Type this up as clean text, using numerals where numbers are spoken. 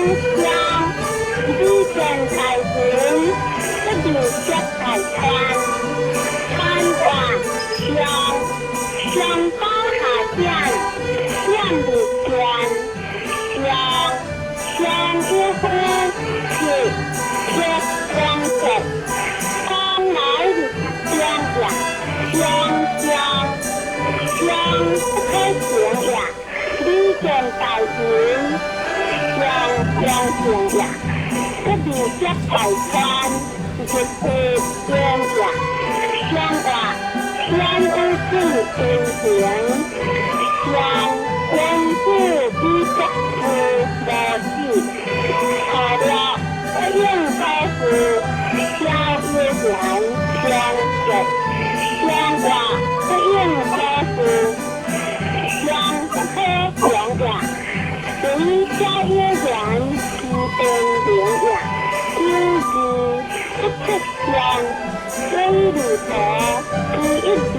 香，李见大云，一定接大川，川挂香，香包下线，线里线，香香一呼是贴光色，刚来的香呀，香香香不开心呀，李见大云。香香呀，一定接大川，就是香呀，香话香乌子天行，香天子比接夫无子，好了，我应该是香月圆香月，香话我应该是香黑香呀。谁家也人是灯亮呀，天气不出香，水里头是一